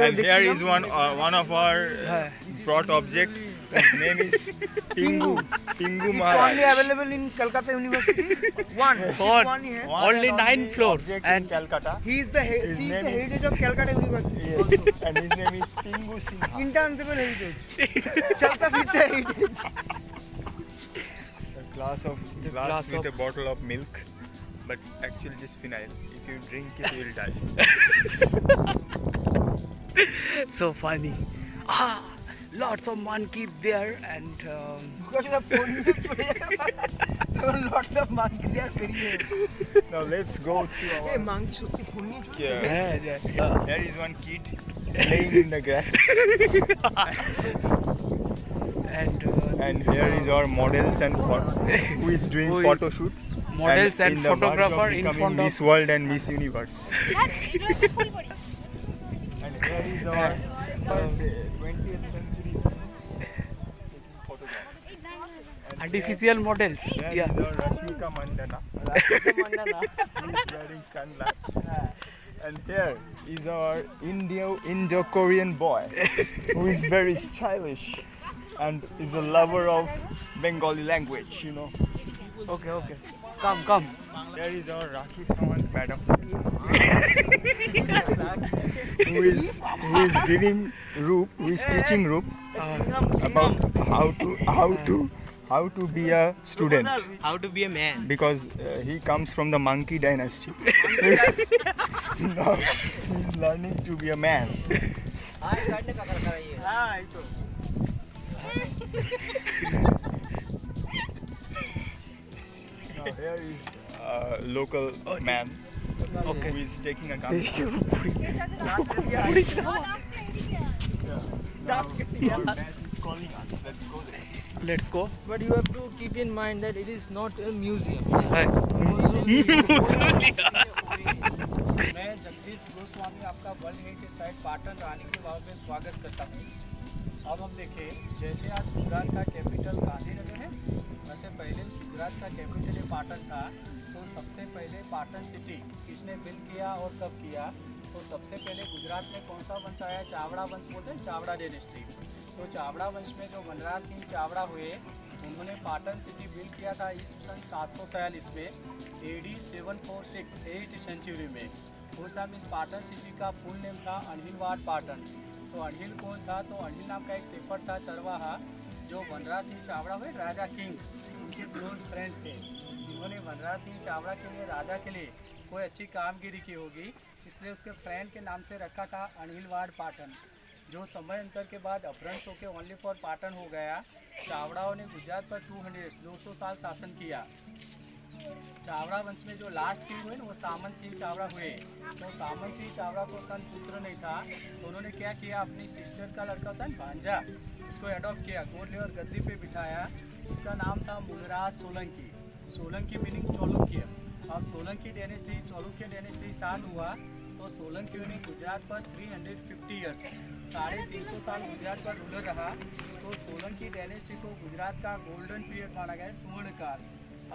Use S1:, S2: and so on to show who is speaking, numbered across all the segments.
S1: And here is one of our brought object. His name is Pingu. Pingu Maharaj.
S2: Only available in Calcutta University. One here.
S3: Only 9 floors.
S1: And Calcutta.
S2: He is the heritage of Calcutta University.
S1: Yes. And his name is Pingu Sinha.
S2: Intangible heritage. Chalta firta heritage.
S1: A glass with a bottle of milk, but actually just phenyl. If you drink it, you will die.
S3: So funny. Lots of monkey there and
S2: Lots of monkeys there.
S1: Now let's go to our...
S2: Hey, monkey phone.
S1: Yeah. There is one kid playing in the grass. And here is our models and who is doing photo shoot.
S3: Models and photographer in front of
S1: Miss World and Miss Universe. And here is our 20th century taking photographs.
S3: artificial models.
S1: Here is our Rashmika Mandana. He is wearing sunglasses. And here is our Indo-Korean boy who is very stylish and is a lover of Bengali language, you know.
S3: Okay. Come.
S1: There is our Rakhi Samant madam who is giving Roop, who is teaching Roop about how to be a student.
S3: How to be a man.
S1: Because he comes from the monkey dynasty. Now he's learning to be a man. Now here is a local man who is taking a gun.
S3: Let's go.
S2: But you have to keep in mind that it is not a museum.
S4: मैं जगदीश गोस्वामी आपका world heritage site Patan रानी के वाव में स्वागत करता हूँ। अब हम देखें, जैसे आज गुजरात का कैपिटल गांधीनगर है, वैसे पहले गुजरात का कैपिटल पाटन था। तो सबसे पहले पाटन सिटी किसने बिल्ड किया और कब किया? तो सबसे पहले गुजरात में कौन सा वंश आया? चावड़ा वंश बोलते हैं, चावड़ा डायनेस्टी। तो चावड़ा वंश में जो वनराज सिंह चावड़ा हुए, उन्होंने पाटन सिटी बिल्ड किया था ईस्वी सन 746 में, AD 746 8th सेंचुरी में। उस टाइम इस पाटन सिटी का फुल नेम था अणहिलवाड़ पाटन। तो अणहिल कौन था? तो अणहिल नाम का एक सेफर था चरवाहा, जो वनराज सिंह चावड़ा हुए राजा किंग, उनके क्लोज फ्रेंड थे, जिन्होंने वनराज सिंह चावड़ा के लिए, राजा के लिए कोई अच्छी कामगिरी की होगी, इसलिए उसके फ्रेंड के नाम से रखा था अणहिलवाड़ पाटन, जो समय अंतर के बाद अपभ्रंश होकर ओनली फॉर पाटन हो गया। चावड़ाओं ने गुजरात पर 200 साल शासन किया। चावड़ा वंश में जो लास्ट किंग हुए ना, वो सामंत सिंह चावड़ा हुए। तो सामंत सिंह चावड़ा को सन पुत्र नहीं था, तो उन्होंने क्या किया, अपनी सिस्टर का लड़का होता है भांजा, उसको एडॉप्ट किया, गोद ले और गद्दी पे बिठाया, जिसका नाम था मूलराज सोलंकी। सोलंकी मीनिंग चालुक्य। अब Solanki dynasty, Chalukya dynasty start हुआ, तो सोलंकी ने गुजरात पर 350 ईयर्स 350 साल गुजरात पर रूलर रहा। तो सोलंकी डायनेस्टी को गुजरात का गोल्डन पीरियड माना गया, स्वर्ण काल।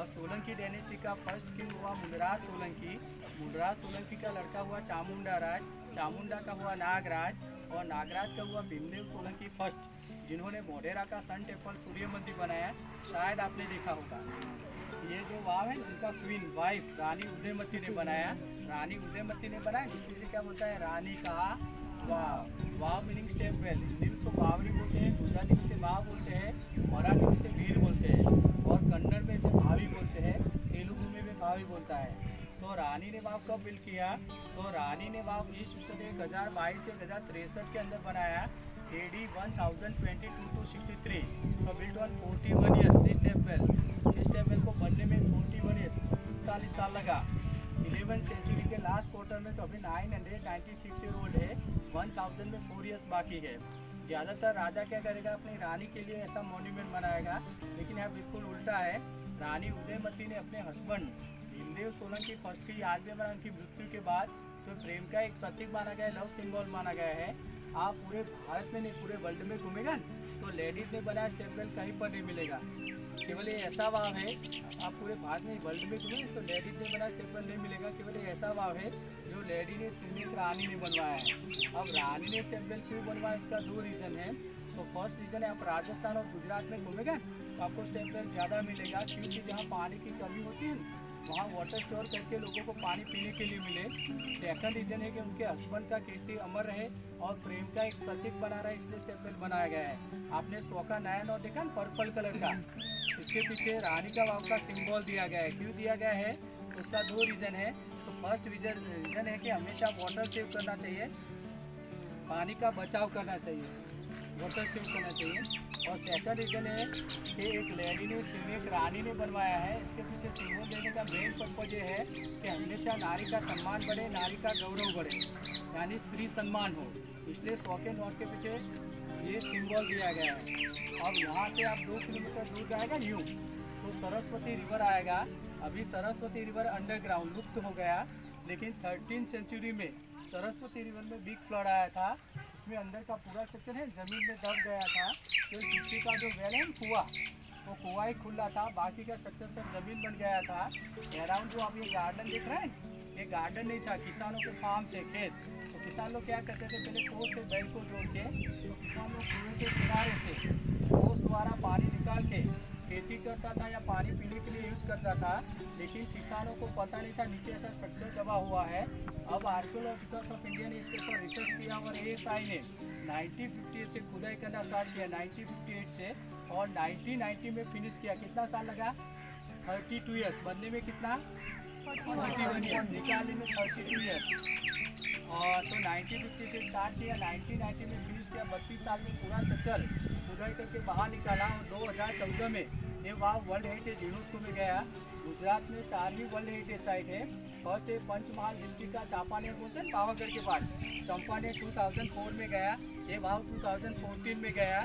S4: अब सोलंकी डायनेस्टी का फर्स्ट किंग हुआ मूलराज सोलंकी। मूलराज सोलंकी का लड़का हुआ चामुंडा राज, चामुंडा का हुआ नागराज, और नागराज का हुआ भीमदेव सोलंकी फर्स्ट, जिन्होंने मोढेरा का सन टेम्पल सूर्य मंदिर बनाया, शायद आपने देखा होगा। ये जो वाव है, उनका क्वीन वाइफ रानी उदयमती ने बनाया। रानी उदयमती ने बनाया, जिससे क्या बोलता है, रानी का वाव। वाव मीनिंग स्टेप वेल। हिंदी में उसको वावरी बोलते हैं, गुजराती में इसे वाव बोलते हैं, मराठी में इसे वीर बोलते हैं, और कन्नड़ में इसे भावी बोलते हैं, तेलुगु में भी भावी बोलता है। तो रानी ने वाव कब बिल्ड किया? तो रानी ने वाव ईस्वी सन 1022 से 1063 के अंदर बनाया, AD 1022 to 63। तो बिल्ड ऑन 41 ईयर्स। इस टेम्पल को बनने में 41 ईयर्स 40 साल लगा। 11th सेंचुरी के लास्ट क्वार्टर में तो अभी 996 ईयर ओल्ड है, 1000 में 4 ईयर्स बाकी है। ज़्यादातर राजा क्या करेगा, अपनी रानी के लिए ऐसा मॉन्यूमेंट बनाएगा, लेकिन यहाँ बिल्कुल उल्टा है। रानी उदयमती ने अपने हस्बैंड भीमदेव सोलंकी फर्स्ट की याद में बनाया, उनकी मृत्यु के बाद, जो प्रेम का एक प्रतीक माना गया है, लव सिंबल माना गया है। आप पूरे भारत में नहीं, पूरे वर्ल्ड में घूमेगा, तो लेडीज ने बनाया स्टेप वेल कहीं पर नहीं मिलेगा। केवल ये ऐसा वाव है, आप पूरे भारत में वर्ल्ड में घूमें तो लेडीज ने बनाया स्टेप वेल नहीं मिलेगा। केवल ये ऐसा वाव है जो लेडी ने श्रीमती रानी ने बनवाया है। अब रानी ने स्टेप वेल क्यों बनवाया, इसका 2 रीज़न है। तो फर्स्ट रीज़न है, आप राजस्थान और गुजरात में घूमेगा तो आपको स्टेप वेल ज़्यादा मिलेगा, क्योंकि जहाँ पानी की कमी होती है वहाँ वाटर स्टोर करके लोगों को पानी पीने के लिए मिले। सेकंड रीज़न है कि उनके हस्बैंड का कीर्ति अमर रहे और प्रेम का एक प्रतीक बना रहा है, इसलिए स्टेप वेल बनाया गया है। आपने शोका नयन और देखा पर्पल कलर का, इसके पीछे रानी का वाव का सिंबल दिया गया है। क्यों दिया गया है, उसका 2 रीज़न है। तो फर्स्ट रीज़न है कि हमेशा वाटर सेव करना चाहिए, पानी का बचाव करना चाहिए, वाटर सेव करना चाहिए। और सेकंड रीज़न है कि एक लेडी ने एक रानी ने बनवाया है। इसके पीछे सिंबल देने का मेन पर्पज ये है कि हमेशा नारी का सम्मान बढ़े, नारी का गौरव बढ़े, यानी स्त्री सम्मान हो, इसलिए शौके नोट के पीछे ये सिंबल दिया गया है। अब यहाँ से आप 2 किलोमीटर दूर जाएगा यूँ तो सरस्वती रिवर आएगा। अभी सरस्वती रिवर अंडरग्राउंड लुप्त हो गया, लेकिन 13th सेंचुरी में सरस्वती रिवर में बिग फ्लड आया था। इसमें अंदर का पूरा सेक्शन है ज़मीन में दब गया था, तो पीछे का जो वेल है कुआं, वो कुआं ही खुला था, बाकी का स्ट्रक्चर सब ज़मीन बन गया था। अराउंड जो आप ये गार्डन देख रहे हैं, ये गार्डन नहीं था, किसानों के फार्म थे, खेत। तो किसान लोग क्या करते थे, पहले कोस से बैल को जोड़ के, तो किसान लोग कुएं के किनारे से कोस द्वारा पानी निकाल के खेती करता था या पानी पीने के लिए यूज़ करता था। लेकिन किसानों को पता नहीं था नीचे ऐसा स्ट्रक्चर दबा हुआ है। अब आर्कियोलॉजिकल्स ऑफ इंडिया ने इसके ऊपर रिसर्च किया और ASI ने 1958 से खुदाई करना स्टार्ट किया, 1958 से, और 1990 में फिनिश किया। कितना साल लगा, 32 ईयर्स बनने में, कितना 41 ईयर्स निकालने में 32 ईयर्स। और तो 1950 से स्टार्ट किया, 1990 में फिनिश किया, 32 साल में पूरा स्ट्रक्चर खुदाई करके बाहर निकाला। और 2014 में ये वाव वर्ल्ड हेरिटेज यूनेस्को में गया। गुजरात में 4 ही वर्ल्ड हेरिटेज साइट है। फर्स्ट है पंचमहाल डिस्ट्रिक्ट का चांपानेर बोलते हैं, पावागढ़ के पास, चंपानेर 2004 में गया। ये वाव 2014 में गया।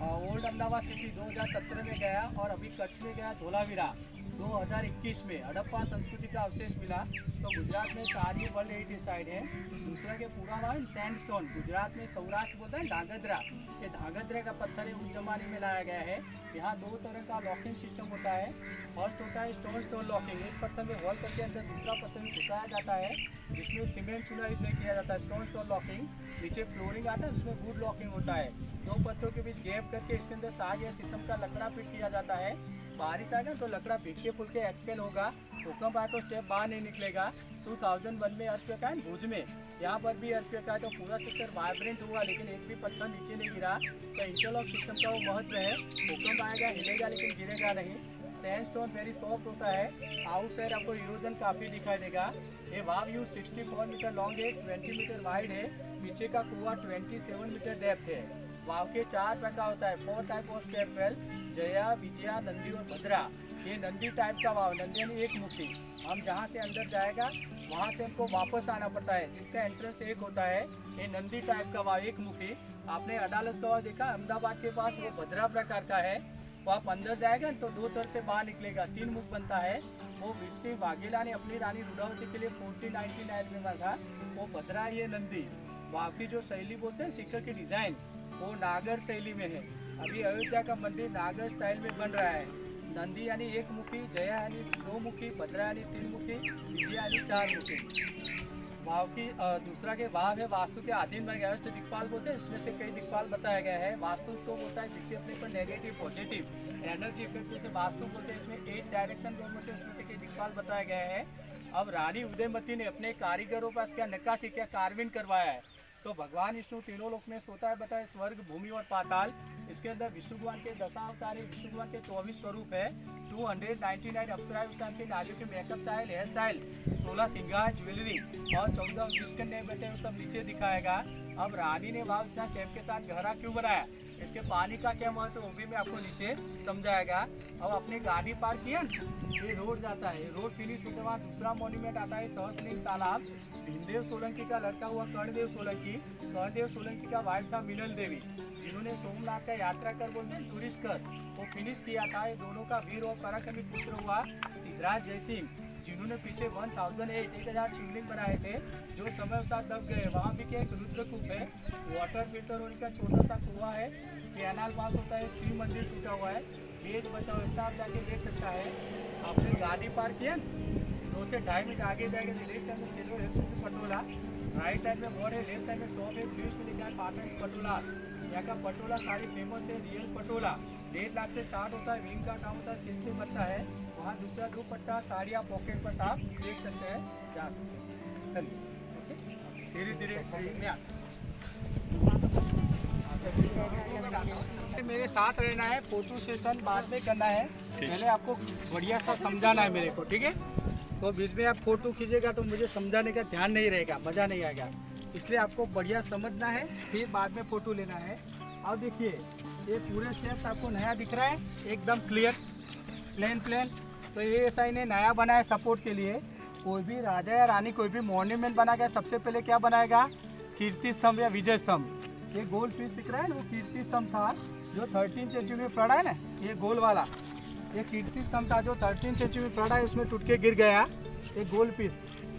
S4: ओल्ड अहमदाबाद सिटी 2017 में गया। और अभी कच्छ में गया धोलावीरा 2021 में। हड़प्पा संस्कृति का अवशेष मिला। तो गुजरात में 4 ही वर्ल्ड हेरिटेज साइट है। दूसरा के पूरा नाम सैंडस्टोन, गुजरात में सौराष्ट्र बोलते हैं धांगध्रा, ये धांगध्रा का पत्थर है, उस जमाने में लाया गया है। यहाँ 2 तरह का लॉकिंग सिस्टम होता है। फर्स्ट होता है स्टोन लॉकिंग, एक पत्थर में होल करके अंदर दूसरा पत्थर में घुसाया जाता है, जिसमें सीमेंट चूना नहीं किया जाता है, स्टोन लॉकिंग। नीचे फ्लोरिंग आता है, उसमें वुड लॉकिंग होता है। 2 पत्थरों के बीच गैप करके इसके अंदर साग या शीशम का लकड़ा फिट किया जाता है। बारिश आएगा तो लकड़ा फीके फुलके एक्सपेल होगा, भूकंप आए तो स्टेप बाहर नहीं निकलेगा। 2001 में अर्थक्वेक आया भुज में, यहाँ पर भी अर्थक्वेक आया तो पूरा सेक्टर वाइब्रेंट हुआ, लेकिन एक भी पत्थर नीचे नहीं गिरा। तो इंटरलॉक सिस्टम का वो महत्व है, भूकंप आएगा हिलेगा लेकिन गिरेगा नहीं। सैंडस्टोन वेरी सॉफ्ट होता है, आउटसाइड आपको इरोजन काफ़ी दिखाई देगा। ये वाव यू 64 मीटर लॉन्ग है, 20 मीटर वाइड है। पीछे का कुआं 27 मीटर डेप्थ है। वाव के 4 प्रकार होता है, 4 type of step well, Jaya, Vijaya, Nandi और भद्रा। ये नंदी टाइप का वाव, नंदी यानी एक मुखी। हम जहाँ से अंदर जाएगा वहाँ से हमको वापस आना पड़ता है, जिसका एंट्रेंस एक होता है। ये नंदी टाइप का वाव, एक मुखी। आपने अडालज का वाव देखा अहमदाबाद के पास, वो भद्रा प्रकार का है। वो आप अंदर जाएगा तो 2 तरफ से बाहर निकलेगा, 3 मुख बनता है। वो वीर सिंह वाघेला ने अपनी रानी रुद्रावती के लिए 1499 में था। वो भद्रा, ये नंदी। वाव की जो शैली बोलते हैं शिखर की डिजाइन, वो नागर शैली में है। अभी अयोध्या का मंदिर नागर स्टाइल में बन रहा है। नंदी यानी एक मुखी, जया यानी 2 मुखी, भद्रा यानी 3 मुखी, विजया यानी 4 मुखी। वाव की दूसरा के वाव है वास्तु के अधीन बन गया है, दिक्पाल बोलते हैं। इसमें से कई दिक्पाल बताया गया है। वास्तु उसको बोलता है जिससे अपने पर नेगेटिव पॉजिटिव एनर्जी इफेक्ट से वास्तु बोलते हैं। इसमें 8 डायरेक्शन गवर्नमेंट है, उसमें से कई दिक्पाल बताया गया है। अब रानी उदयमती ने अपने कारीगरों पर क्या नक्काशी, क्या कार्विंग करवाया है। तो भगवान विष्णु तीनों लोक में सोता है, बताए स्वर्ग, भूमि और पाताल। इसके अंदर विष्णु भगवान के 10 अवतार है, विष्णु भगवान के 24 स्वरूप है। 299 अप्सराएं उस टाइम के नारियों के मेकअप स्टाइल, हेयर स्टाइल, 16 श्रृंगार, ज्वेलरी और 14 विष्कन्या बैठे वो सब नीचे दिखाएगा। अब रानी ने वाव इतना स्टेप के साथ गहरा क्यों बनाया, इसके पानी का क्या महत्व वो भी मैं आपको नीचे समझाएगा। अब अपनी गाड़ी पार्क किया, ये रोड जाता है, रोड फिनिश होते बाद दूसरा मॉन्यूमेंट आता है सहस्रलिंग तालाब। भीमदेव सोलंकी का लड़का हुआ कर्णदेव सोलंकी। कर्णदेव सोलंकी का वाइफ था मिनल देवी, जिन्होंने सोमनाथ का यात्रा कर बोलते हैं टूरिस्ट कर, वो फिनिश किया था। ये दोनों का वीर और पराक्रमी पुत्र हुआ सिद्धराज जयसिंह, जिन्होंने पीछे 1008 शिवलिंग बनाए थे जो समय के साथ दब गए। वहाँ भी एक रुद्रकूप है, वाटर फिल्टर और इनका छोटा सा कुआं है, कैनाल पास होता है, शिव मंदिर टूटा हुआ है, बेच बचा हुआ आप जाके देख सकता है। आपने गाड़ी पार्क किया 2 से 2.5 मिनट आगे जाएगा तो लेफ्ट साइड में silver hills Patola, right side में मोर है, लेफ्ट साइड में शॉप है, ब्लू में लिखा है पाटन पटोला। यहाँ का पटोला साड़ी फेमस है, रियल पटोला 1.5 लाख से स्टार्ट होता है, विंग का काम होता है, सिल्क से बनता है। वहाँ दूसरा दुपट्टा साड़ी आप पॉकेट पर आप देख सकते हैं, जा सकते हैं। चलिए धीरे धीरे मेरे साथ रहना है, फोटो सेशन बाद में करना है, पहले आपको बढ़िया सा समझाना है मेरे को, ठीक है? तो बीच में आप फोटो खींचेगा तो मुझे समझाने का ध्यान नहीं रहेगा, मज़ा नहीं आएगा, इसलिए आपको बढ़िया समझना है, फिर बाद में फ़ोटो लेना है। अब देखिए ये पूरे स्टेप्स आपको नया दिख रहा है, एकदम क्लियर प्लेन। तो ये ऐसा इन्हें नया बनाया सपोर्ट के लिए। कोई भी राजा या रानी कोई भी मॉन्यूमेंट बना के सबसे पहले क्या बनाएगा, कीर्ति स्तंभ या विजय स्तंभ। ये गोल पीस दिख रहा है ना, वो कीर्ति स्तंभ था जो 13 सेंचुरी में फ्लड है ना, ये गोल वाला ये कीर्ति स्तंभ था जो 13 सेंचुरी में फ्लड है, उसमें टूट के गिर गया। ये गोल पीस,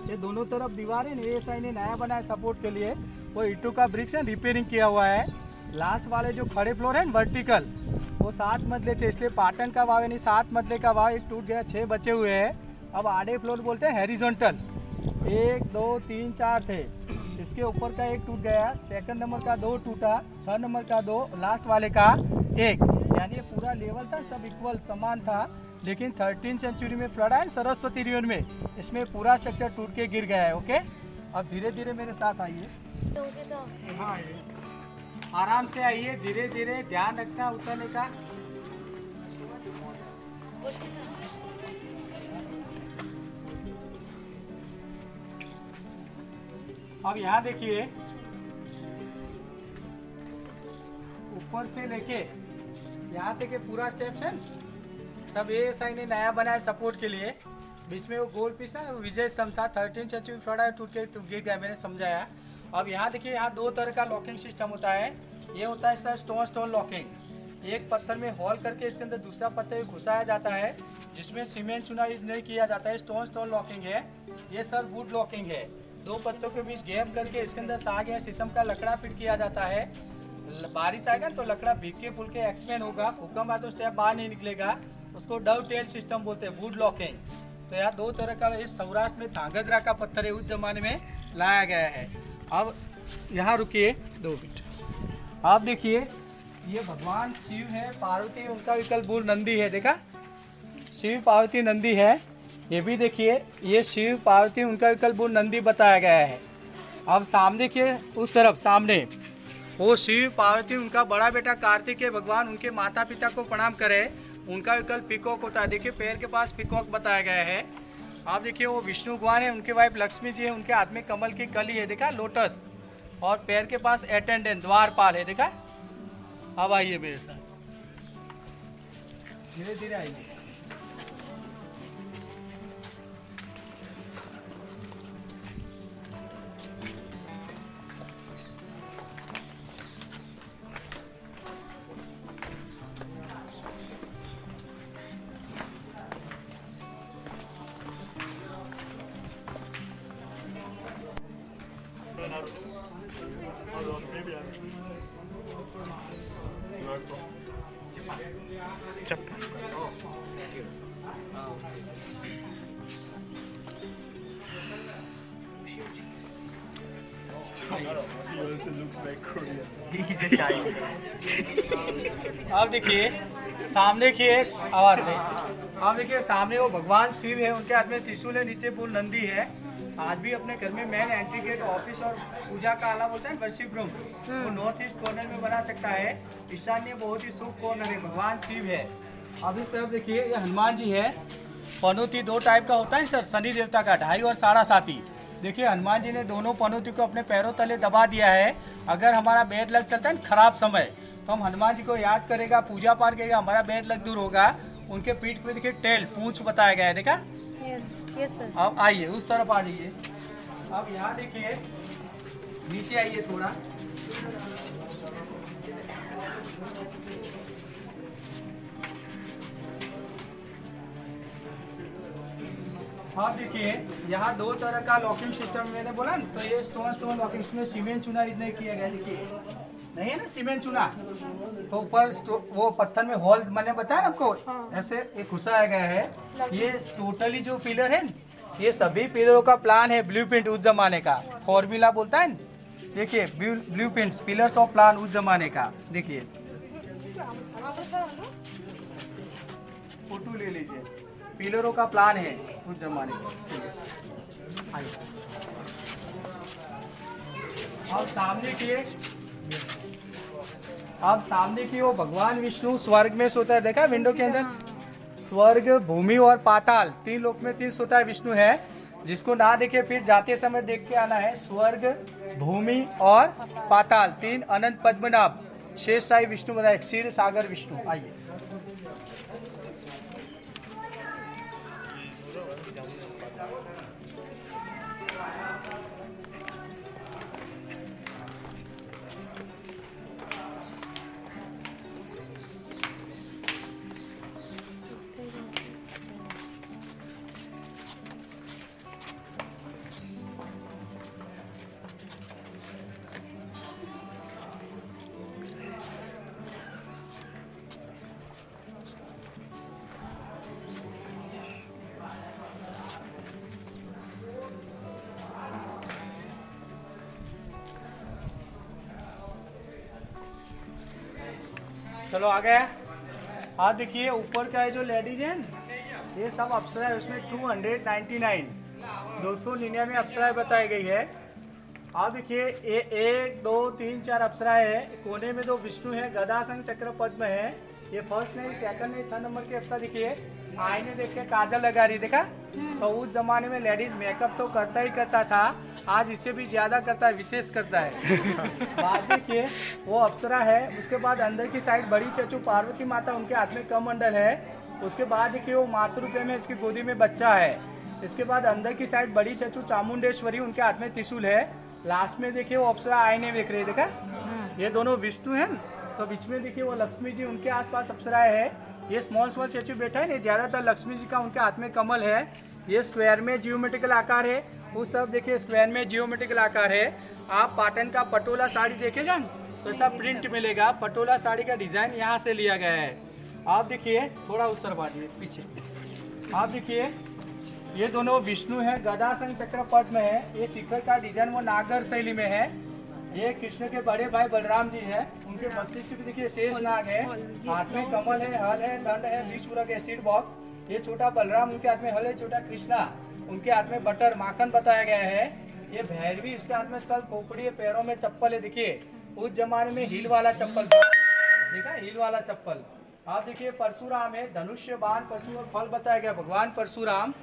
S4: ये दोनों तरफ दीवार है ना, ये ऐसा इन्हें नया बनाया सपोर्ट के लिए। वो ईंटों का ब्रिक्स है, रिपेयरिंग किया हुआ है। लास्ट वाले जो खड़े फ्लोर है वर्टिकल, वो 7 मंजिले थे, इसलिए पाटन का भाव यानी 7 मंजिले का भाव एक टूट गया, 6 बचे हुए हैं। अब आधे फ्लोर बोलते हैं हैरिजॉन्टल, 1 2 3 4 थे, इसके ऊपर का एक टूट गया, सेकंड नंबर का 2 टूटा, थर्ड नंबर का 2, लास्ट वाले का 1, यानी ये पूरा लेवल था, सब इक्वल समान था। लेकिन 13 सेंचुरी में फ्लड है सरस्वती रिवर में, इसमें पूरा स्ट्रक्चर टूट के गिर गया है। ओके, अब धीरे धीरे मेरे साथ आइए, हाँ आइए, आराम से आइए, धीरे धीरे, ध्यान रखना उतरने का। अब यहाँ देखिए, ऊपर से लेके यहाँ तक पूरा स्टेप्स है, सब ये साइन नया बनाया सपोर्ट के लिए। बीच में वो गोल पीस ना, वो विजय स्तंभ था, 13 सेंचुरी फ्लड टूट के गिर गया, मैंने समझाया। अब यहाँ देखिए, यहाँ 2 तरह का लॉकिंग सिस्टम होता है। ये होता है सर स्टोन लॉकिंग, एक पत्थर में होल करके इसके अंदर दूसरा पत्थर घुसाया जाता है, जिसमें सीमेंट चुना नहीं किया जाता है, स्टोन लॉकिंग है। ये सर वुड लॉकिंग है, 2 पत्तों के बीच गैप करके इसके अंदर साग या शीशम का लकड़ा फिट किया जाता है। बारिश आएगा तो लकड़ा भीग फुल के एक्सपेंड होगा, भूकंप आए तो स्टेप बाहर नहीं निकलेगा, उसको डव टेल सिस्टम बोलते हैं, वुड लॉकिंग। तो यहाँ 2 तरह का, इस सौराष्ट्र में धांगध्रा का पत्थर है, उस जमाने में लाया गया है। अब यहाँ रुकिए 2 मिनट, आप देखिए, ये भगवान शिव है, पार्वती उनका विकल्प बुल नंदी है, देखा, शिव पार्वती नंदी है। ये भी देखिए, ये शिव पार्वती उनका विकल्प बुल नंदी बताया गया है। अब सामने देखिए, उस तरफ सामने वो शिव पार्वती उनका बड़ा बेटा कार्तिकेय भगवान उनके माता पिता को प्रणाम करे, उनका विकल्प पिकॉक होता है। देखिए पैर के पास पिकॉक बताया गया है। आप देखिए, वो विष्णु भगवान है, उनके वाइफ लक्ष्मी जी है, उनके हाथ में कमल की कली है, देखा, लोटस, और पैर के पास अटेंडेंट द्वारपाल है, देखा। अब आइए मेरे साथ, धीरे धीरे आइए।
S1: He also looks like Korean.
S2: He's a Chinese.
S4: अब देखिए सामने की आवाज में, अब देखिए सामने वो भगवान शिव है, उनके हाथ में त्रिशूल है, नीचे बुल नंदी है। आज भी अपने घर में मेन एंट्री गेट, ऑफिस और पूजा का आला बोलते हैं वर्शिप रूम, वो नॉर्थ ईस्ट कॉर्नर में बना सकता है। ईशान्य बहुत ही शुभ कॉर्नर है, भगवान शिव है। अब इस तरफ देखिए, ये हनुमान जी है। पनौती 2 टाइप का होता है सर, शनि देवता का 2.5 और 7.5। देखिए हनुमान जी ने दोनों पनौती को अपने पैरों तले दबा दिया है। अगर हमारा बेड लग चलता है खराब समय, तो हम हनुमान जी को याद करेगा, पूजा पाठ करेगा, हमारा बेड लग दूर होगा। उनके पीठ पे देखिए टेल, पूंछ बताया गया है, देखा।
S5: Yes sir.
S4: अब आइए उस तरफ आ जाइए। अब यहाँ देखिए, नीचे आइए थोड़ा, आप देखिए यहाँ दो तरह का लॉकिंग सिस्टम मैंने बोला ना, तो ये स्टोन लॉकिंग, इसमें सीमेंट चुना इतने किया गया, देखिए नहीं है ना सीमेंट चुना, तो ऊपर वो पत्थर में होल मैंने बताया ना आपको, ऐसे एक घुसाया गया है। ये टोटली जो पिलर है ये सभी पिलरों का प्लान है, ब्लूप्रिंट उस जमाने का, फॉर्मूला बोलता है ना, देखिए ब्लूप्रिंट्स, पिलर्स ऑफ प्लान उस जमाने का। देखिए फोटो ले लीजिए, पिलरों का प्लान है उस जमाने का। अब सामने की वो भगवान विष्णु स्वर्ग में सोता है, देखा विंडो के अंदर, स्वर्ग, भूमि और पाताल, 3 लोक में 3 सोता है विष्णु है। जिसको ना देखे फिर जाते समय देख के आना है, स्वर्ग, भूमि और पाताल, 3 अनंत पद्मनाभ शेष साई विष्णु बताए, क्षीर सागर विष्णु। आइए चलो आ गया। हाँ देखिए ऊपर का है जो लेडीज है ये सब अप्सरा है, उसमें 299 अप्सराएं बताई गई है। आप देखिए ये 1 2 3 4 अप्सराएं है, कोने में 2 विष्णु है, गदा संग चक्र पद्म है, ये फर्स्ट नहीं सेकंड नहीं 3 नंबर की अप्सरा। देखिए आईने देख के काजल लगा रही, देखा, तो उस जमाने में लेडीज मेकअप तो करता ही करता था, आज इससे भी ज्यादा करता है, विशेष करता है। बाद देखिए वो अप्सरा है, उसके बाद अंदर की साइड बड़ी चचू पार्वती माता, उनके हाथ में कमंडल है। उसके बाद देखिए वो मातृरूपे में इसकी गोदी में बच्चा है। इसके बाद अंदर की साइड बड़ी चचू चामुंडेश्वरी, उनके हाथ में त्रिशूल है। लास्ट में देखिए वो अप्सरा आईने देख रही है, देखा, ये दोनों विष्णु है, तो बीच में देखिए वो लक्ष्मी जी, उनके आसपास अप्सराएं है। ये स्मॉल स्टैचू बैठा है, ज्यादातर लक्ष्मी जी का, उनके हाथ में कमल है। ये स्क्वायर में जियोमेट्रिकल आकार है, वो सब देखिए स्क्वायर में जियोमेट्रिकल आकार है। आप पाटन का पटोला साड़ी देखेगा तो ऐसा प्रिंट मिलेगा, पटोला साड़ी का डिजाइन यहाँ से लिया गया है। आप देखिए थोड़ा उस तरफ आइए पीछे, आप देखिए ये दोनों विष्णु है, गदा संग चक्र पद्म है। ये शिखर का डिजाइन वो नागर शैली में है। ये कृष्ण के बड़े भाई बलराम जी है, उनके मस्तिष्क पे देखिए शेष नाग है, हाथ में कमल है, हल है, दंड है, बीच पूरा के एसिड बॉक्स। ये छोटा बलराम, उनके हाथ में हल है, छोटा कृष्णा, उनके हाथ में बटर माखन बताया गया है। ये भैरवी, उसके हाथ में स्थल खोपड़ी है, पैरों में चप्पल है। देखिए उस जमाने में हील वाला चप्पल था, देखा, हील वाला चप्पल। आप देखिए परशुराम है, धनुष्य बाण पशु और फल बताया गया, भगवान परशुराम।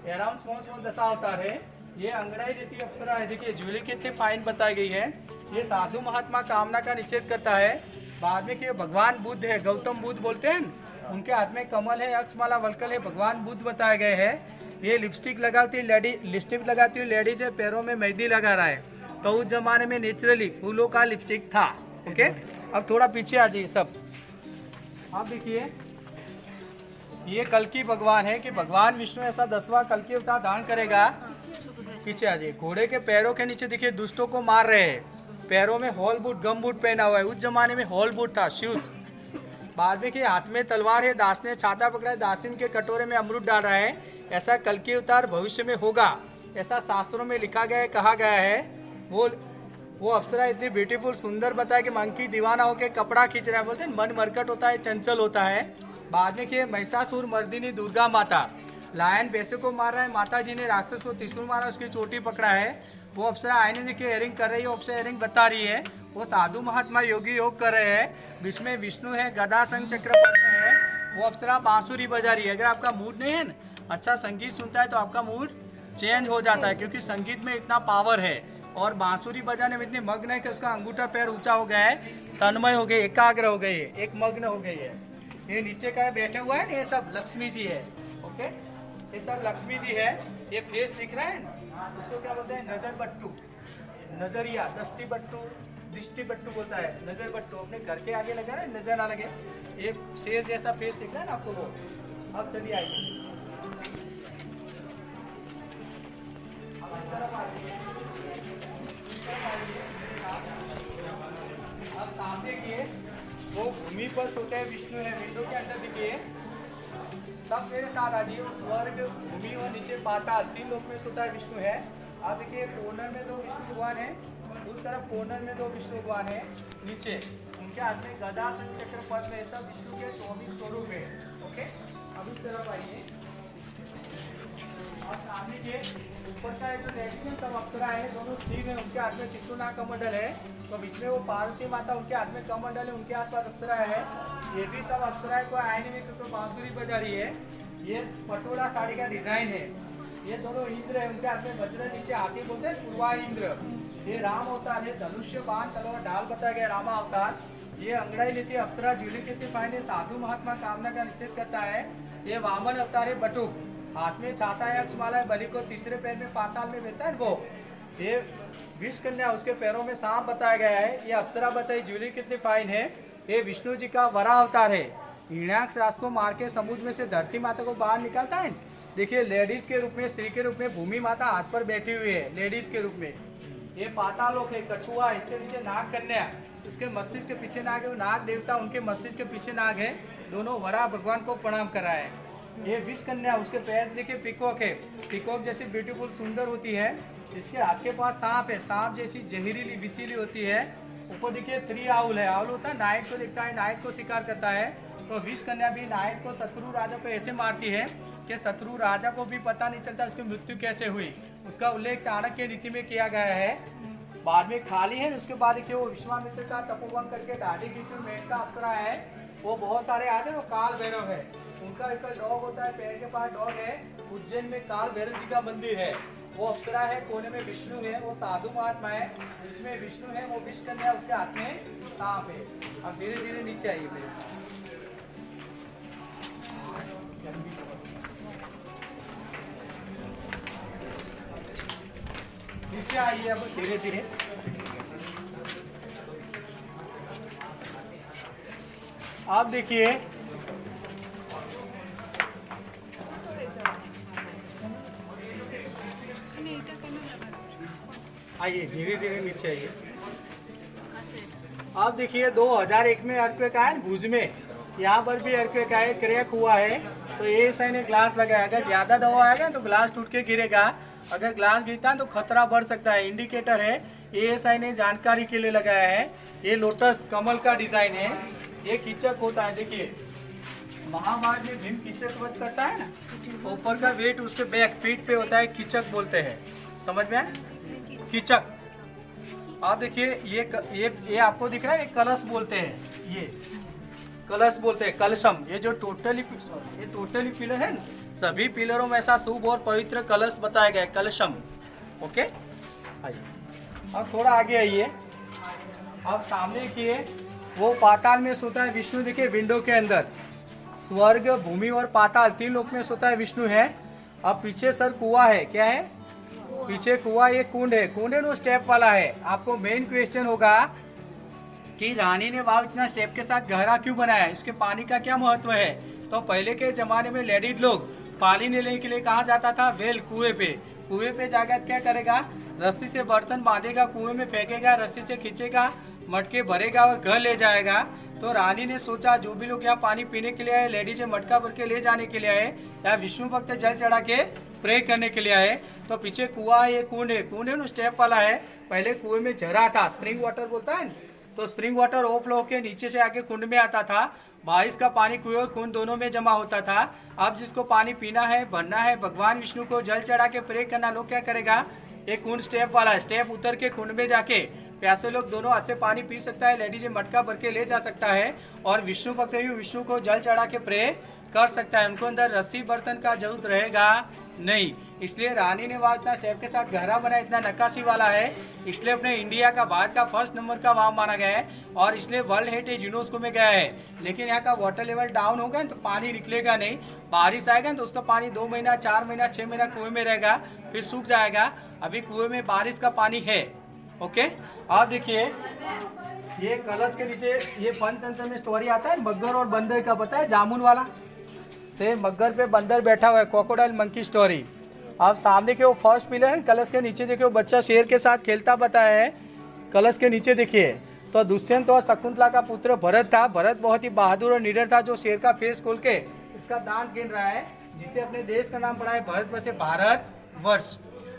S4: अराउंड स्मॉल दशा अवतार है। ये अंगड़ाई रीति अप्सरा है, देखिए ज्वेलरी कितनी फाइन बताई गई है। ये साधु महात्मा कामना का निषेध करता है। बाद में कि भगवान बुद्ध है, गौतम बुद्ध बोलते हैं, उनके हाथ में कमल है, अक्षमाला वलकल है, भगवान बुद्ध बताए गए हैं। ये लिपस्टिक लगाती है लिपस्टिक लगाती हुई लेडीज है, पैरों में मेहंदी लगा रहा है, तो उस जमाने में नेचुरली फूलों का लिपस्टिक था। ओके, अब थोड़ा पीछे आ जाइए सब। आप देखिए ये कल्कि भगवान है कि भगवान विष्णु ऐसा 10वां कल्कि अवतार धारण करेगा। पीछे आ जाइए, घोड़े के पैरों के नीचे देखिए दुष्टों को मार रहे हैं, पैरों में हॉल बूट गम बूट पहना हुआ है, उस जमाने में हॉल बूट था, शूज। बाद में कि हाथ में तलवार है, दास ने छाता पकड़ा है, दासिन के कटोरे में अमृत डाल रहा है। ऐसा कल्कि अवतार भविष्य में होगा, ऐसा शास्त्रों में लिखा गया है, कहा गया है। वो अप्सरा इतनी ब्यूटीफुल सुंदर बताया कि मंकी दीवाना होकर कपड़ा खींच रहा है, बोलते हैं मन मरकट होता है, चंचल होता है। बाद में कि महिषासुर मर्दिनी दुर्गा माता, लायन भैंसे को मार रहा है, माता जी ने राक्षस को त्रिशूल मारा, उसकी चोटी पकड़ा है। वो अप्सरा आईने देखिए एयरिंग कर रही है, अप्सरा एयरिंग बता रही है। वो साधु महात्मा योगी योग कर रहे हैं, बीच में विष्णु है, गदा संग चक्र पद्म है। वो अप्सरा बांसुरी बजा रही है। अगर आपका मूड नहीं है, अच्छा संगीत सुनता है, तो आपका मूड चेंज हो जाता है, क्योंकि संगीत में इतना पावर है। और बांसुरी बजाने में इतनी मग्न है कि उसका अंगूठा पैर ऊंचा हो गया है, तन्मय हो गई, एकाग्र हो गई है, एक मग्न हो गई है। ये नीचे का बैठे हुआ है, ये सब लक्ष्मी जी है। ओके, ये सब लक्ष्मी जी है। ये फेस दिख रहा है ना, उसको क्या बोलते हैं, नजर बट्टू, नजरिया, दृष्टि बट्टू, दृष्टि बट्टू बोलता है, नजर बट्टू। अपने घर के आगे लगा है, नजर ना लगे। ये शेर जैसा फेस दिख रहा है ना आपको, वो। अब चलिए आइए, अब सामने देखिए वो भूमि पर सोते हैं विष्णु है, विंडो के अंदर देखिए सब मेरे साथ आ जाइए। स्वर्ग, भूमि और नीचे पाताल, 3 लोक में सोता है विष्णु है। आप देखिए कॉर्नर में 2 विष्णु भगवान है, उस तरफ कॉर्नर में 2 विष्णु भगवान है, नीचे उनके हाथ में गदा शंख चक्र पद्म है, सब विष्णु के 24 स्वरूप है। ओके, अब इस तरफ आइए। और सामने के ऊपर का जो लेडी है सब अप्सरा है, दोनों शिव है, उनके हाथ में त्रिशूल कमंडल है, तो बीच में वो पार्वती माता, उनके हाथ में कमंडल है, उनके आसपास अप्सरा है। ये भी सब अप्सरा है, कोई आए नहीं क्योंकि बांसुरी बजा रही है। ये पटोला साड़ी का डिजाइन है। ये दोनों इंद्र है, उनके हाथ में वज्र, नीचे हाथी बोलते हैं पूर्वा इंद्र। ये राम अवतार है, धनुष्य बाण तलवार ढाल बताया गया रामा अवतार। ये अंगड़ाई लेती है अप्सरा, ज्यूली की फाइन है, साधु महात्मा कामना का निषेध करता है। ये वामन अवतार है, बटुक, हाथ में छाता है, अक्षमाला है, बलि को तीसरे पैर में पाताल में बेचता है वो। ये विष कन्या, उसके पैरों में सांप बताया गया है। ये अप्सरा बताई, ज्यूली कितनी फाइन है। ये विष्णु जी का वराह अवतार है, हिरण्याक्ष राज को मार के समुद्र में से धरती माता को बाहर निकालता है। देखिए लेडीज के रूप में, स्त्री के रूप में भूमि माता हाथ पर बैठी हुई है, लेडीज के रूप में। ये पातालोक है, कछुआ, इसके नीचे नाग कन्या, उसके मस्तिष्क के पीछे नाग है, वो नाग देवता, उनके मस्तिष्क के पीछे नाग है, दोनों वराह भगवान को प्रणाम करा है। ये विष कन्या, उसके पैर देखिए पिकॉक है, पिकॉक जैसी ब्यूटीफुल सुंदर होती है। इसके हाथ के पास सांप है, सांप जैसी जहरीली विषीली होती है। ऊपर देखिए 3 आउल है, आउल होता है नायक को दिखता है, नायक को शिकार करता है। तो विष कन्या भी नायक को, शत्रु राजा को ऐसे मारती है कि शत्रु राजा को भी पता नहीं चलता उसकी मृत्यु कैसे हुई। उसका उल्लेख चाणक्य नीति में किया गया है। बाद में खाली है, उसके बाद देखिए वो विश्वामित्र का तपोवन करके दाढ़ी बिल्कुल मेट का अप्सरा है, वो बहुत सारे आते हैं, वो काल भैरव है। उनका एक डॉग होता है, पैर के पास डॉग है। उज्जैन में काल भैरव जी का मंदिर है, वो अप्सरा है, कोने में विष्णु है, वो साधु महात्मा है, जिसमें विष्णु है, वो विष कन्या, उसके हाथ में सांप है। अब धीरे धीरे नीचे आइए मेरे साथ। नीचे आइए अब धीरे धीरे। आप देखिए आइए धीरे धीरे नीचे आइए। आप देखिए 2001 में अर्थक्वेक आया भुज में, यहाँ पर भी अर्थक्वेक आया, क्रैक हुआ है। तो एएसआई ने ग्लास लगाया, अगर ज्यादा दबाव आएगा तो ग्लास टूट के गिरेगा, अगर ग्लास गिरता है तो खतरा बढ़ सकता है। इंडिकेटर है, एएसआई ने जानकारी के लिए लगाया है। ये लोटस कमल का डिजाइन है, ये कीचक होता है। देखिए महाभारत में भीम कीचक वध करता है ना, ऊपर का वेट उसके बैक पीठ पे होता है, कीचक बोलते हैं, समझ में आया? कीचक। आप देखिए ये आपको दिख रहा है, ये कलश बोलते हैं, ये कलश बोलते हैं, कलशम। ये जो टोटली पिलर है ना, सभी पिलरों में ऐसा शुभ और पवित्र कलश बताया गया है, कलशम। ओके, आइए अब थोड़ा आगे आइए। अब सामने किए वो पाताल में सोता है विष्णु, देखिए विंडो के अंदर। स्वर्ग, भूमि और पाताल 3 लोक में सोता है विष्णु है। अब पीछे सर कुआं है, क्या है पीछे कुआं, ये कुंड है, कुंड है वो स्टेप वाला है। आपको मेन क्वेश्चन होगा कि रानी ने वाव इतना स्टेप के साथ गहरा क्यों बनाया, इसके पानी का क्या महत्व है। तो पहले के जमाने में लेडीज लोग पानी लेने के लिए कहाँ जाता था, वेल, कुएं पे जाकर क्या करेगा, रस्सी से बर्तन बांधेगा, कुएं में फेंकेगा, रस्सी से खींचेगा, मटके भरेगा और घर ले जाएगा। तो रानी ने सोचा जो भी लोग यहाँ पानी पीने के लिए आए, लेडीज मटका भर के ले जाने के लिए आए, या विष्णु भक्त जल चढ़ा के प्रे करने के लिए आए। तो पीछे कुआं, ये कुंड है ना स्टेप वाला है। पहले कुएं में झरा था, स्प्रिंग वाटर बोलता है, तो स्प्रिंग वाटर ओवरफ्लो होके नीचे से आके कुंड में आता था। बारिश का पानी कुएं और कुंड दोनों में जमा होता था। अब जिसको पानी पीना है, भरना है, भगवान विष्णु को जल चढ़ा के प्रे करना, लोग क्या करेगा, एक कुंड स्टेप वाला है, स्टेप उतर के कुंड में जाके प्यासे लोग दोनों हाथ से पानी पी सकता है, लेडीज मटका भर के ले जा सकता है। और विष्णु भक्त भी विष्णु को जल चढ़ा के प्रे कर सकता है, उनको अंदर रस्सी बर्तन का जरूरत रहेगा नहीं। इसलिए रानी ने वहाँ इतना स्टेप के साथ गहरा बनाया, इतना नक्काशी वाला है, इसलिए अपने इंडिया का, भारत का 1st नंबर का वहाँ माना गया है और इसलिए वर्ल्ड हेरिटेज यूनेस्को में गया है। लेकिन यहाँ का वाटर लेवल डाउन होगा तो पानी निकलेगा नहीं, बारिश आएगा तो उसका पानी 2 महीना, 4 महीना, 6 महीना कुएं में रहेगा, फिर सूख जाएगा। अभी कुएं में बारिश का पानी है। ओके, आप देखिए ये कलश के नीचे ये पंचतंत्र में स्टोरी आता है मगर और बंदर का, पता है जामुन वाला, तो मगर पे बंदर बैठा हुआ है, क्रोकोडाइल मंकी स्टोरी। आप सामने के वो फर्स्ट पिलर है, कलश के नीचे देखिए वो बच्चा शेर के साथ खेलता बताया है। कलश के नीचे देखिए तो दुष्यंत और शकुंतला का पुत्र भरत था। भरत बहुत ही बहादुर और निडर था जो शेर का फेस खोल के इसका दांत गिन रहा है, जिसे अपने देश का नाम पड़ा है भारत से भारत वर्ष।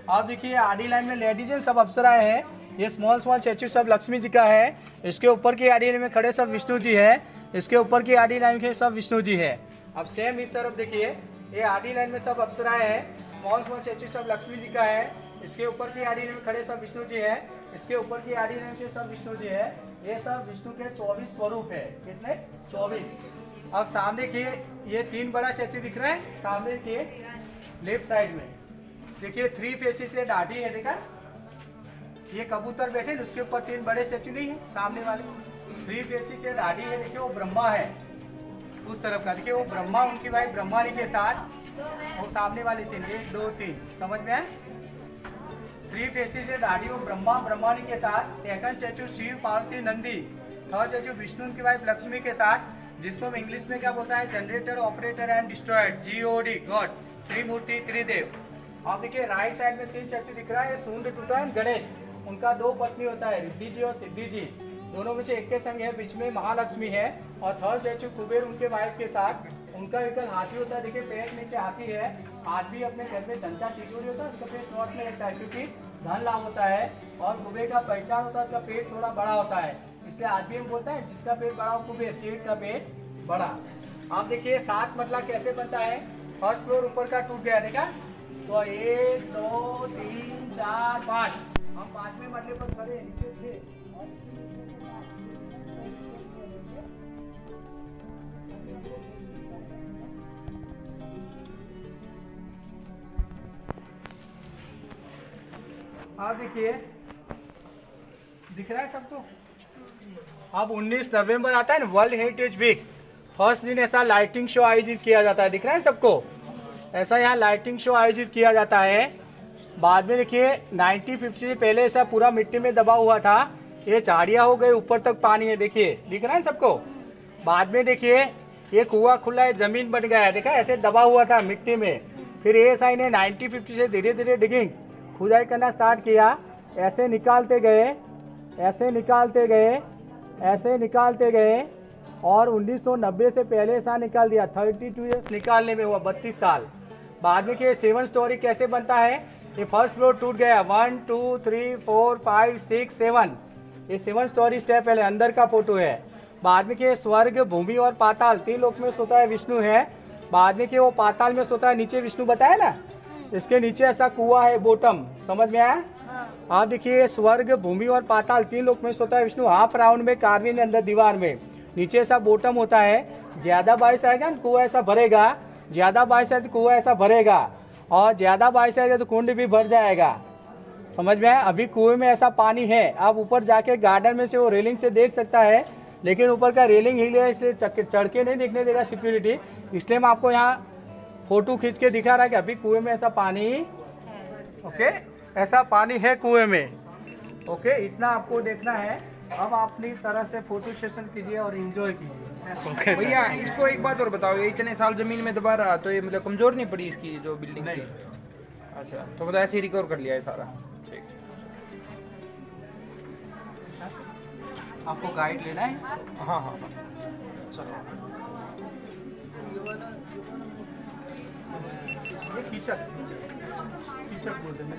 S4: आप देखिए आडी लाइन में लेडीज एंड सब अप्सराएं हैं। ये स्मॉल स्टैचू सब लक्ष्मी जी का है। इसके ऊपर की आडी लाइन में खड़े सब विष्णु जी है। इसके ऊपर की आडी लाइन के सब विष्णु जी है। अब सेम इस तरफ देखिए ये आडी लाइन में सब अप्सराएं हैं। स्मॉल स्टैचू सब लक्ष्मी जी का है। इसके ऊपर की आडी लाइन में खड़े सब विष्णु जी है। इसके ऊपर की आडी लाइन के सब विष्णु जी है। ये सब विष्णु के 24 स्वरूप है। कितने? 24। अब सामने देखिए ये 3 बड़ा स्टैचू दिख रहा है। सामने देखिए लेफ्ट साइड में देखिए 3 फेसेस से दाढ़ी है। देखा ये कबूतर बैठे उसके ऊपर 3 बड़े स्टैचू नहीं है सामने वाले 3 फेसेस से दाढ़ी है। देखिए वो ब्रह्मा है उस तरफ का। देखिए वो ब्रह्मा उनकी वाइफ ब्रह्मानी के साथ वो सामने वाले 3 1 2 3 समझ में आए। 3 फेसेस से दाढ़ी वो ब्रह्मा ब्रह्मानी के साथ। Second statue Shiva Parvati Nandi. Third statue Vishnu उनकी वाइफ लक्ष्मी के साथ, जिसको हम इंग्लिश में क्या बोलता है generator operator and destroyer GOD God Trimurti Tridev. आप देखिए राइट साइड में 3 स्टैचू दिख रहा है। सूर्य टूटा है गणेश उनका 2 पत्नी होता है रिद्धि जी और सिद्धि जी, दोनों में से एक के संग है। बीच में महालक्ष्मी है। और थर्ड स्टैचू कुबेर उनके वाइफ के साथ। उनका एक हाथी होता है। देखिए पैर नीचे हाथी है। आदमी अपने घर में धन का तिजोरी होता है उसका पेट नॉट में रहता है क्योंकि धन लाभ होता है। और कुबेर का पहचान होता है उसका पेट थोड़ा बड़ा होता है, इसलिए आदमी में बोलता है जिसका पेट बड़ा हो कुबेर, सेठ का पेट बड़ा। आप देखिए 7 मतला कैसे बनता है। फर्स्ट फ्लोर ऊपर का टूट गया देखा तो 1 2 3 4 5 हम 5वें मतले पर खड़े नीचे थे। आप देखिए दिख रहा है सबको। अब 19 नवंबर आता है ना वर्ल्ड हेरिटेज वीक। फर्स्ट दिन ऐसा लाइटिंग शो आयोजित किया जाता है। दिख रहा है सबको ऐसा यहाँ लाइटिंग शो आयोजित किया जाता है। बाद में देखिए 1950 से पहले ऐसा पूरा मिट्टी में दबा हुआ था। ये झाड़ियाँ हो गई ऊपर तक पानी है। देखिए दिख रहा है सबको। बाद में देखिए ये कुआं खुला है जमीन बन गया है। देखा ऐसे दबा हुआ था मिट्टी में। फिर ASI ने 1950 से धीरे धीरे डिगिंग खुदाई करना स्टार्ट किया। ऐसे निकालते गए ऐसे निकालते गए ऐसे निकालते गए और 1990 से पहले ऐसा निकाल दिया। 32 ईयर्स निकालने में हुआ 32 साल। बाद में कि 7 स्टोरी कैसे बनता है। ये फर्स्ट फ्लोर टूट गया 1 2 3 4 5 6 7 ये 7 स्टोरी स्टेप पहले अंदर का फोटो है। बाद में कि स्वर्ग भूमि और पाताल 3 लोक में सोता है विष्णु है। बाद में कि वो पाताल में सोता है नीचे विष्णु बताया ना। इसके नीचे ऐसा कुआं है बोटम समझ में आया। आप देखिए स्वर्ग भूमि और पाताल 3 लोक में सोता है विष्णु। हाफ राउंड में कार्विन अंदर दीवार में नीचे ऐसा बोटम होता है। ज्यादा बारिश आएगा ना कुआं ऐसा भरेगा। ज्यादा बारिश आएगी तो कुआं ऐसा भरेगा और ज्यादा बारिश आएगा तो कुंड भी भर जाएगा। समझ में आया। अभी कुएं में ऐसा पानी है। आप ऊपर जाके गार्डन में से वो रेलिंग से देख सकता है, लेकिन ऊपर का रेलिंग हिल है इसलिए चढ़ के नहीं दिखने देगा सिक्योरिटी। इसलिए मैं आपको यहाँ फोटो खींच के दिखा रहा है कि अभी कुएं में ऐसा पानी ओके ऐसा पानी है कुएं में। ओके इतना आपको देखना है। अब अपनी तरह से फोटो सेशन कीजिए और एंजॉय कीजिए।
S2: भैया इसको एक बात और बताओ, ये इतने साल जमीन में दबा रहा तो ये मतलब कमजोर नहीं पड़ी इसकी जो बिल्डिंग थी? अच्छा तो मतलब ऐसे ही रिकवर कर लिया है सारा। ठीक
S4: आपको गाइड लेना है।
S2: हाँ हाँ
S4: चलो ये कीचक कीचक बोलते हैं।